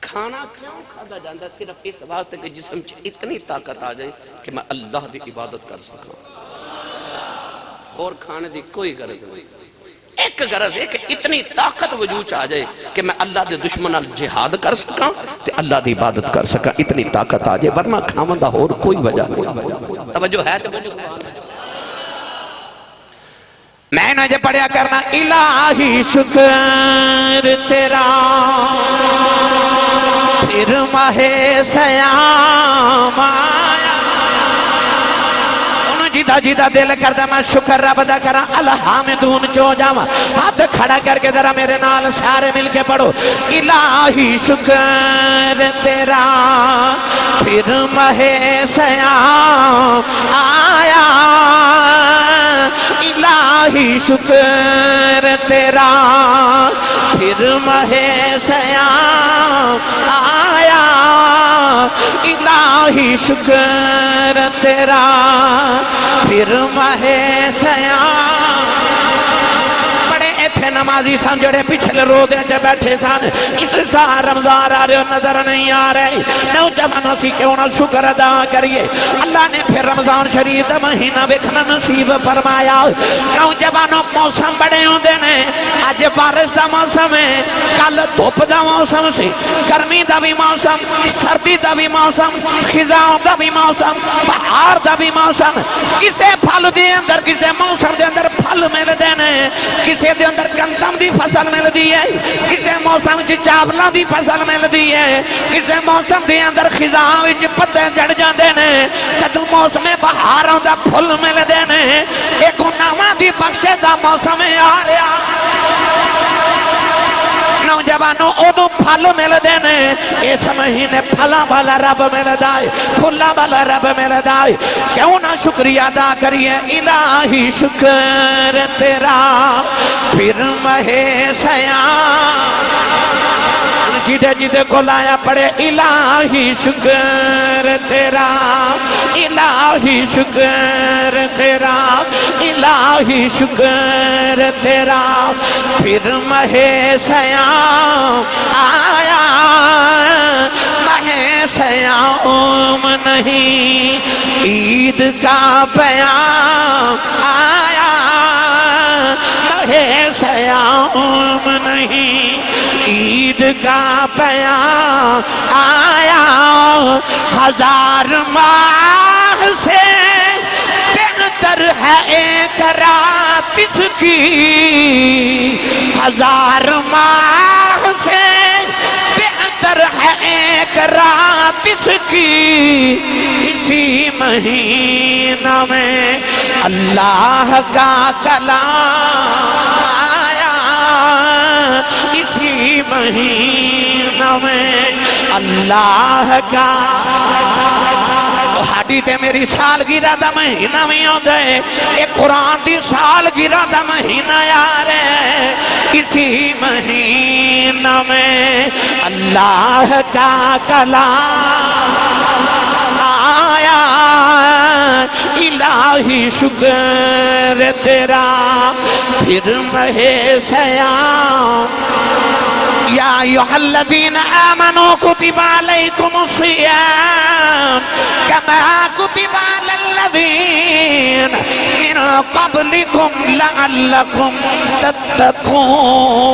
کھانا کیوں کھادا جاندہ ہے؟ صرف اس واسطے کہ جسم چ اتنی طاقت آ جائے کہ میں اللہ دی عبادت کر سکوں، اور کھانے دی کوئی غرض نہیں۔ ایک غرض ہے کہ اتنی طاقت وجود آ جائے کہ میں اللہ دے دشمنوں جہاد کر سکاں تے اللہ دی عبادت کر سکاں، اتنی طاقت آ جائے، ورنہ کھاون دا اور کوئی وجہ نہیں۔ توجہ ہے تے بولو سبحان اللہ۔ میں نے جو پڑھیا کرنا الہی شکر تیرا پھر ماہ سیام آیا، جیدہ جیدہ دل کردہ میں شکر رب دا کرا الحامدون چو جاما۔ ہاتھ کھڑا کر کے ذرا میرے نال سارے مل کے پڑھو الہی شکر تیرا پھر ماہ سیام آیا، الہی شکر تیرا پھر ماہ سیام آیا، الہی شکر تیرا پھر ماہ سیام۔ بڑے ایتھے نمازی سن جڑے پچھلے رودے چے بیٹھے سن اس سال رمضان آ رہے نظر نہیں آ رہے نوجوانوں سی کیوں نہ شکر ادا کریے اللہ نے پھر رمضان شریف دا مہینہ ویکھنا نصیب فرمایا نوجوانوں موسم بڑے ہوندے نے اج بارش دا موسم ہے کل دھوپ دا موسم سی گرمی دا بھی موسم سردی دا بھی موسم خزاں دا بھی موسم بہار دا بھی موسم کسے پھل دے اندر کسے موسم دے اندر پھل مل دے نے کسے دے اندر گندم دی فصل مل دی ہے کسے موسم چ چاولاں دی فصل مل دی ہے کسے موسم دے اندر خزاں وچ پتے جڑ جاندے نے جدوں موسم بہار آندا پھل مل دے نے اے گناہاں دی بخشش دا موسم آ رہا نوجوانوں ادو پھل مل دینے اس مہینے پھلا والا رب مل دائے پھلا والا رب مل دائے کیوں نہ شکریہ ادا کریے الہی شکر تیرا پھر مہے سیاں جدے جدے کو لایا پڑے الہی شکر تیرا الہی شکر تیرا الہی شکر تیرا پھر مہے سیاں آیا مہے سیاں نہیں عید کا پیام آیا مہے سیاں نہیں عید کا پیام آیا ہزار ماہ سے بہتر ہے ایک رات اس کی ہزار ماہ سے بہتر ہے ایک رات اس کی اسی مہینہ میں اللہ کا کلام آیا اسی مہینہ میں اللہ کا ہاڑی تے میری سالگرہ دا مہینہ میں ہوندے ایک قرآن دی سالگرہ دا مہینہ یار ہے اسی مہینہ میں اللہ کا کلام آیا الہی شکر تیرا پھر مہے سیاں یا ایھا الذین آمنوا کتب علیکم الصیام کما کتب علی الذین من قبلکم لعلکم تتقون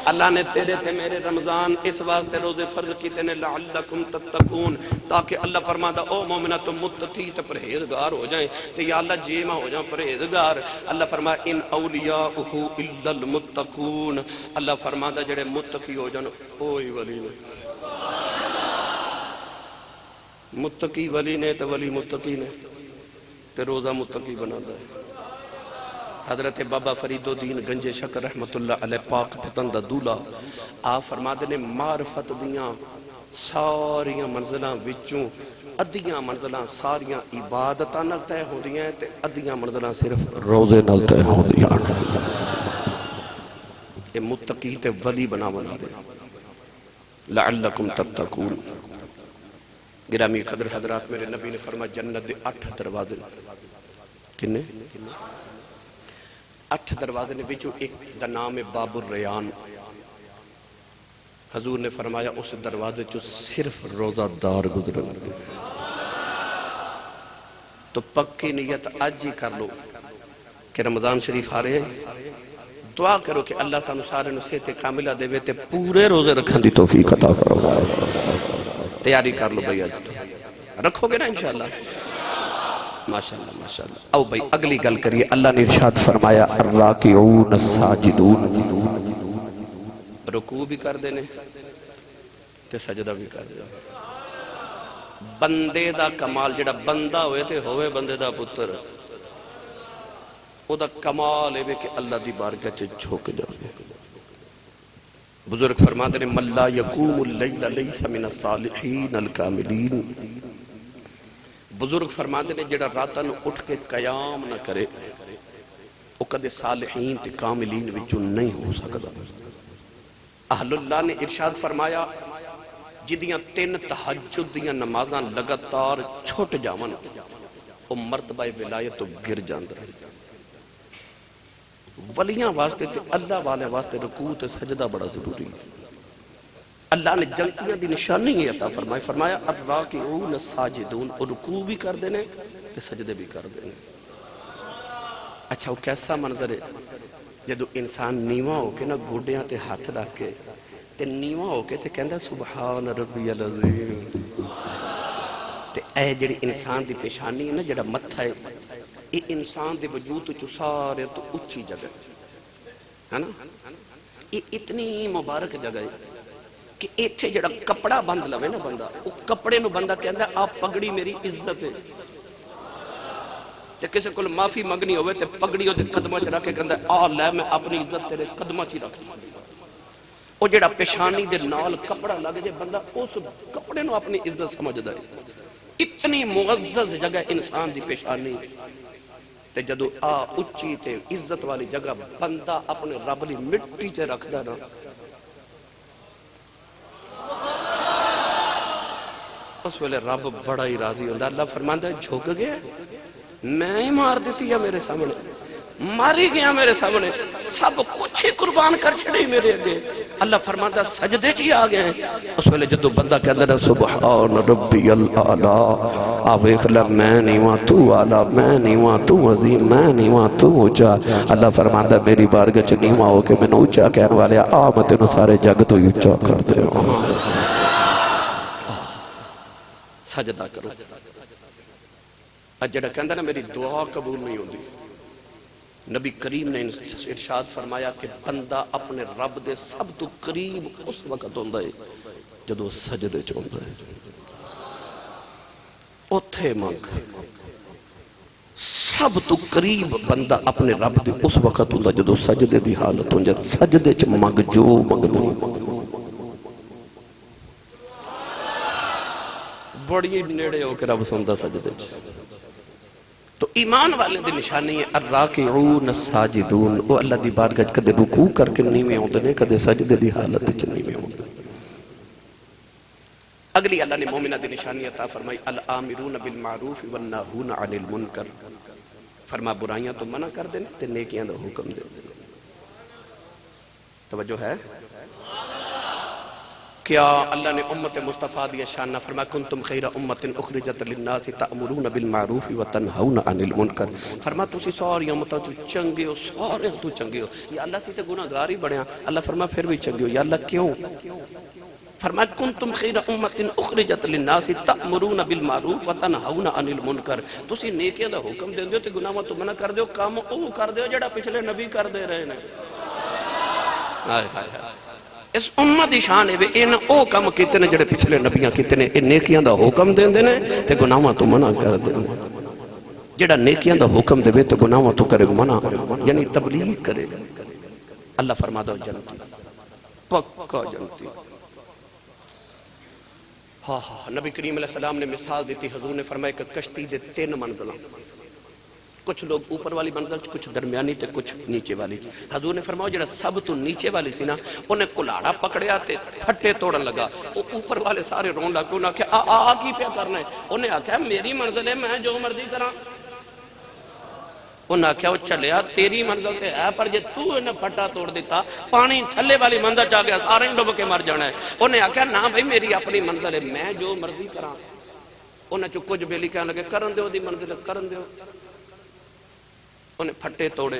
اللہ نے تیرے تے میرے رمضان اس واسطے روزے فرض کیتے نے لعلکم تتقون تاکہ اللہ فرماتا او مومنہ تم متقی تے پرہیزگار ہو جائیں تے یا اللہ جیمہ ہو جائیں پرہیزگار اللہ فرمایا ان اولیاؤہ الا المتقون اللہ فرماتا جڑے متقی ہو جائیں اوہی ولی نے متقی ولی نے تے ولی متقی نے تے روزہ متقی بنا دا ہے حضرت بابا فرید الدین گنج شکر رحمت اللہ علیہ پاک پتندہ دولا آپ فرماتے نے معرفت دیاں ساریاں منزلہ وچوں ادیاں منزلہ ساریاں عبادتاں نال تے ہو رہی ہیں تے ادیاں منزلہ صرف روزے نال تے ہو رہی ہیں یہ متقی تے ولی بنا دے لعلکم تتقون گرامی قدر حضرات میرے نبی نے فرمایا جنت دے 8 دروازے کنے 8 دروازے نے بچو ایک دا نام باب الریان حضور نے فرمایا اس دروازے جو صرف روزہ دار گزرن تو پکی نیت آج ہی کر لو کہ رمضان شریف آ رہے ہیں دعا کرو کہ اللہ سانو سارے نصیحت کاملہ دے وے تے پورے روزے رکھن دی توفیق عطا فرمائے تیاری کر لو بھئی آج تو رکھو گے نا انشاءاللہ ماشاءاللہ ماشاءاللہ او بھئی اگلی گل کریے اللہ نے ارشاد فرمایا الراکعون الساجدون رکوع بھی کر دینے تے سجدہ بھی کر دینے بندے دا کمال جڑا بندہ ہوئے بندے دا پتر او دا کمال ہے کہ اللہ دی بارگاہ چ جھک جاوے بزرگ فرماتے ہیں من لا یقوم اللیل لیس من الصالحین الکاملین بزرگ فرماتے ہیں جڑا راتاں اٹھ کے قیام نہ کرے وہ کدے صالحین تے کاملین وچوں نہیں ہو سکتا اہل اللہ نے ارشاد فرمایا جدیاں 3 تہجد دیاں نمازاں لگاتار چھوٹ جاون وہ مرتبہ ولایت تو گر جاندر ولیاں واسطے تے اللہ والے واسطے رکوع تے سجدہ بڑا ضروری ہے اللہ نے جنتیاں دی نشانی ہی عطا فرمائی فرمایا الراکعون الساجدون رکوع بھی کر دینے تے سجدے بھی کر دینے اچھا وہ کیسا منظر ہے جدو انسان نیواں ہو کے نا گوڑیاں تے ہاتھ رکھ کے تے نیواں ہو کے تے کہندہ سبحان ربی العظیم تے اے جڑی انسان دی پیشانی ہے نا جڑا متھا ہے یہ انسان دے وجود چو سارے تو اچھی جگہ ہے نا یہ اتنی مبارک جگہ ہے کہ ایتھے جڑا کپڑا بند لوے نا بندہ وہ کپڑے نو بندہ کہندہ آپ پگڑی میری عزت ہے تے کسے کل معافی مگنی ہوئے تے پگڑی ہوتے قدمہ چ رکھے کہندہ آ لے میں اپنی عزت تیرے قدمہ چ رکھ وہ جڑا پیشانی دے نال کپڑا لگ جائے بندہ اس کپڑے نو اپنی عزت سمجھدا ہے اتنی معزز جگہ انسان دی پیشانی تے جدو اچھی تے عزت والی جگہ بندہ اپنے رب لی مٹی تے رکھ دا نا اس ویلے رب بڑا ہی راضی ہوندہ اللہ فرماندہ جھوک گیا میں ہی مار دیتی ہے میرے سامنے ماری گیا میرے سامنے سب کچھ ہی قربان کر چھڑی میرے اگے اللہ فرماتا سجدے چی آگئے ہیں اس ویلے جدو بندہ کہندہ ہے سبحان ربی العالی آپ ایک لگ میں نیواں تو آلا میں نیواں تو عظیم میں نیواں تو اونچا اللہ فرماتا میری بارگاہ چ نیواں ہو کے میں اونچا کہنے والے آمد انہوں سارے جگ تو اونچا کر دے سجدہ کرو جڑا کہندہ نا میری دعا قبول نہیں ہوندی نبی کریم نے ارشاد فرمایا کہ بندہ اپنے رب دے سب تو قریب اس وقت ہوندہ ہے جدو سجدے چوندہ ہے اتھے مانگ سب تو قریب بندہ اپنے رب دے اس وقت ہوندہ جدو سجدے دی حالت ہوندہ سجدے چ مانگ جو مانگنو بڑی نیڑے ہو کے رب سندہ سجدے چ تو ایمان والے دی نشانی ہے الراکعون الساجدون وہ اللہ دی بارگاہ کدے رکوع کر کے نیویں ہوندے نے کدے سجدے دی حالت وچ نیویں ہوندے اگلی اللہ نے مومنہ دی نشانی عطا فرمائی الامرون بالمعروف والناہون عن المنکر فرما برائیاں تو منع کر دیں تے نیکیاں دا حکم دے دیں توجہ ہے کیا اللہ نے امت مصطفیٰ دیا شانہ فرمایا کنتم خیر امت اخرجت للناس تأمرون بالمعروف وتنہون عن المنکر فرمایا تسی ساری امتوں تو چنگے ہو سارے تو چنگے ہو یا اللہ سے تے گناہگار ہی بڑے ہیں اللہ فرمایا پھر بھی چنگے ہو یا اللہ کیوں فرمایا کنتم خیر امت اخرجت للناس تأمرون بالمعروف وتنہون عن المنکر تسی نیکیاں دا حکم دے دیو تے گناہاں تو منع کر دیو کام او کر دیو جڑا پچھلے نبی کر دے رہے ہیں ہائے ہائے ہائے اس امت دی شان ہے ان او کم کتنے جڑے پچھلے نبیاں کتنے ان نیکیاں دا حکم دین دینے تے گناہاں تو منع کر دے جڑا نیکیاں دا حکم دے تے گناہاں تو کرے منع یعنی تبلیغ کرے اللہ فرماتا ہے جنتی پکا جنتی ہاں نبی کریم علیہ السلام نے مثال دیتی حضور نے فرمایا کہ کشتی دے 3 منزلاں کچھ لوگ اوپر والی منزل کچھ درمیانی تے کچھ نیچے والی حضور نے فرمایا جڑا سب تو نیچے والی سی نا انہیں کلاڑا پکڑیا تے پھٹے توڑن لگا اوپر والے سارے رون لگے انہیں آکھیا آ کی پیا کرنا ہے انہیں آکھیا میری منزل ہے میں جو مرضی کراں انہیں آکھیا وہ چلیا تیری منزل تے ہے پر جے تو انہیں پھٹا توڑ دیتا پانی تھلے والی منزل چاہ گیا سارے ڈوب کے مر جانا ہے انہیں آکھیا نا بھائی میری اپنی منزل ہے میں جو مرضی کراں انہیں جو کچھ بیلی کہنے لگے کرن دیو دی منزل کرن دیو انہیں پھٹے توڑے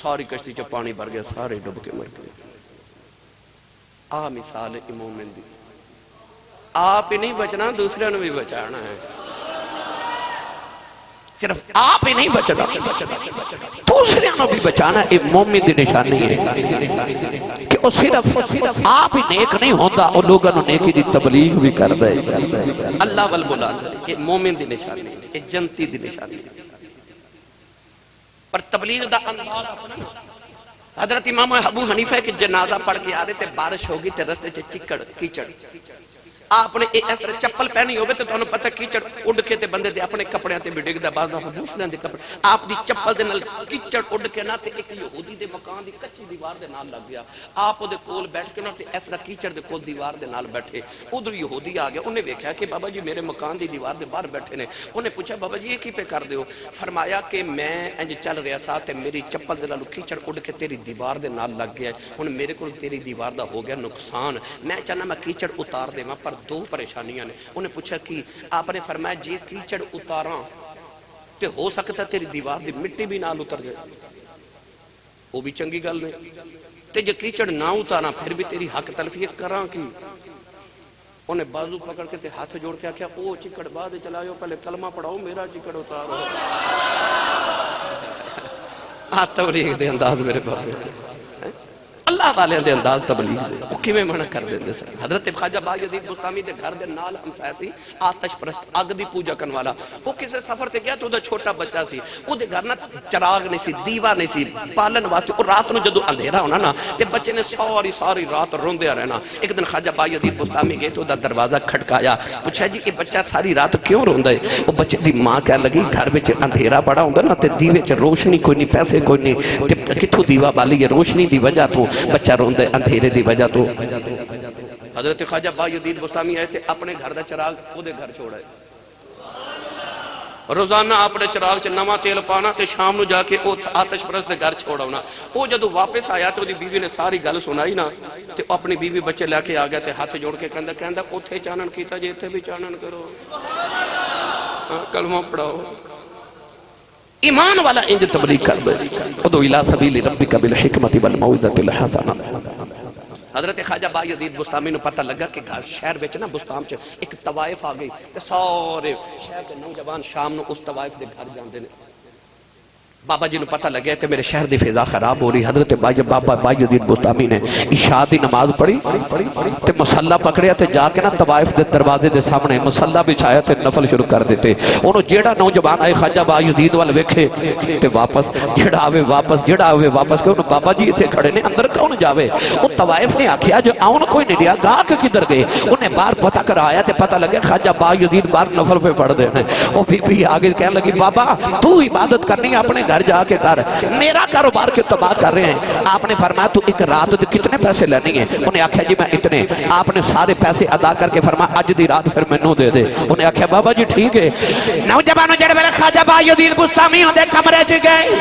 ساری کشتی چا پانی بھر گیا سارے ڈب کے مر گئے آ مثال ہے مومن دی آپ ہی نہیں بچنا دوسرے نے بھی بچانا ہے صرف آپ ہی نہیں بچنا دوسرے نے بھی بچانا ہے مومن دی نشانی ہے کہ وہ صرف آپ ہی نیک نہیں ہوندہ اور لوگوں نے نیکی دی تبلیغ بھی کر دے اللہ والبلاد یہ مومن دی نشانی ہے یہ جنتی دی نشانی ہے پر تبلیغ دا انداز حضرت امام ابو حنیفہ کی جنازہ پڑھ کے آ رہے تھے بارش ہوگی تے رستے چے چکڑ کیچڑ آپ نے اس طرح چپل پہنی ہوگی تو تمہیں پتہ کیچڑ اڑ کے تے بندے دے اپنے کپڑے تے بھی ڈگدا بعض دفعہ دوسرے دے کپڑے آپ دی چپل دے نال کیچڑ اڑ کے نہ تے ایک یہودی دے مکان دی کچی دیوار دے نال لگ گیا آپ دے کول بیٹھ کے نہ تے اس طرح کیچڑ دے کول دیوار دے نال بیٹھے ادھر یہودی آ گیا انہیں ویکھیا کہ بابا جی میرے مکان دی دیوار دے باہر بیٹھے نے انہیں پوچھا بابا جی یہ کی پہ کر دیو فرمایا کہ میں انج چل رہا سا تے میری چپل دے نال کیچڑ اڑ کے تیری دیوار دے نال لگ گیا ہن میرے کول تیری دیوار دا ہو گیا نقصان میں چاہنا میں کیچڑ اتار دیواں پر دو پریشانیاں نے انہیں پوچھا کہ آپ نے فرمایا جی کیچڑ اتاراں تے ہو سکتا تیری دیوار دی مٹی بھی نال اتر جائے وہ بھی چنگی گل نہیں تے جے کیچڑ نہ اتارا پھر بھی تیری حق تلفی کراں کی انہیں بازو پکڑ کے تے ہاتھ جوڑ کے آکھیا او چکڑ بعد چلایو پہلے کلمہ پڑھاؤ میرا چکڑ اتارو تبلیغ دے انداز میرے باپ اللہ والے دے انداز تبلیغ دے وہ کیویں منع کر دیندے سن حضرت خواجہ بایزید بستامی دے گھر دے نال ہمسایہ سی آتش پرست اگ دی پوجا کرن والا وہ کسے سفر تے گیا تو دا چھوٹا بچہ سی او دے گھر نہ چراغ نہیں سی دیوا نہیں سی پالن واسطے اور رات نو جدوں اندھیرا ہونا نا تے بچے نے ساری رات روندیا رہنا ایک دن خواجہ بایزید بستامی گئے تو دا دروازہ کھٹکایا پوچھا جی یہ بچہ ساری رات کیوں روندا ہے او بچے دی ماں کہن لگی گھر وچ اندھیرا بڑا ہوندا نا تے دیوے چ روشنی کوئی نہیں پیسے کوئی نہیں تے کتھوں دیوا بالی ہے روشنی دی وجہ تو بچہ روندے اندھیرے دی وجہ تو حضرت خواجہ بایزید بستامی آئے تھے اپنے گھر دا چراغ او دے گھر چھوڑا ہے روزانہ اپنے چراغ چ نواں تیل پانا تے شام نو جا کے او آتش پرست دے گھر چھوڑاونا او جدو واپس آیا تے دی بیوی نے ساری گل سنائی نا تے اپنی بیوی بچے لے کے آ گیا تے ہاتھ جوڑ کے کہندا اوتھے چانن کیتا جے ایتھے بھی چانن کرو کلمہ پڑھاؤ ایمان والا انج تبلیغ کر دے ادعو الی سبیل ربک بالحکمت والموعظۃ الحسنہ حضرت خواجہ بایزید بستامی نو پتہ لگا کہ گھر شہر وچ نا بستام چ ایک طوائف آ گئی تے سارے شہر دے نوجوان شام نو اس طوائف دے گھر جاندے نے بابا جی نو پتہ لگیا تے میرے شہر دی فضا خراب ہو رہی حضرت بابا بایزید بستامی نے عشاء دی نماز پڑھی تے مصلی پکڑیا تے جا کے نا طوائف دے دروازے دے سامنے مصلی بچھایا تے نفل شروع کر دیتے انہوں جیڑا نوجوان آئے خواجہ بایزید وال ویکھے تے واپس جیڑا آوے واپس کہ انہوں بابا جی اتھے کھڑے نے اندر کون جاوے وہ طوائف نے آکھیا جو آؤن کوئی نہیں دیا گا کہ کدھر گئے انہیں بار پتہ کر آیا تے پتہ لگے خواجہ بایزید بار نفل پہ پڑھ دینے وہ بھی آگے کہنے لگی بابا تو عبادت کرنی اپنے گھر جا کے کر میرا کاروبار کے تباہ کر رہے ہیں آپ نے فرمایا تو ایک رات کتنے پیسے لینے ہیں انہیں آکھیا جی میں اتنے آپ نے سارے پیسے ادا کر کے فرمایا اج دی رات پھر مینوں دے دے انہیں آکھیا بابا جی ٹھیک ہے نوجوانوں جڑے ویلے خواجہ بایزید بستامی دے کمرے چ گئے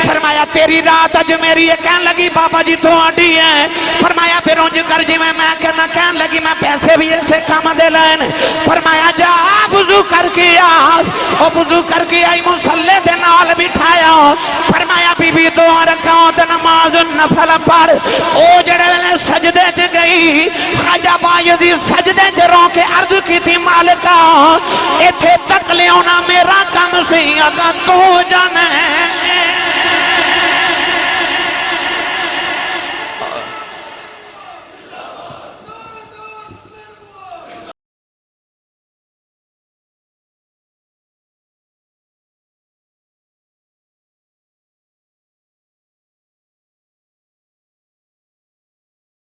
فرمایا تیری رات اج میری ہے کہن لگی بابا جی تہاڈی ہے فرمایا پھر اونج کر جی میں کہنا کہن لگی میں پیسے بھی ایسے کام دے لین فرمایا جا وضو کر کے آ او وضو کر کے آئی مصلی دے نال بٹھایا فرمایا بی بی دو رکعت نماز نفل پڑھ او جڑے ویلے سجدے چ گئی خواجہ بایزید سجدے چ رو کے عرض کی تھی مالکا ایتھے تک لیونا میرا کم سی اگر تو جانے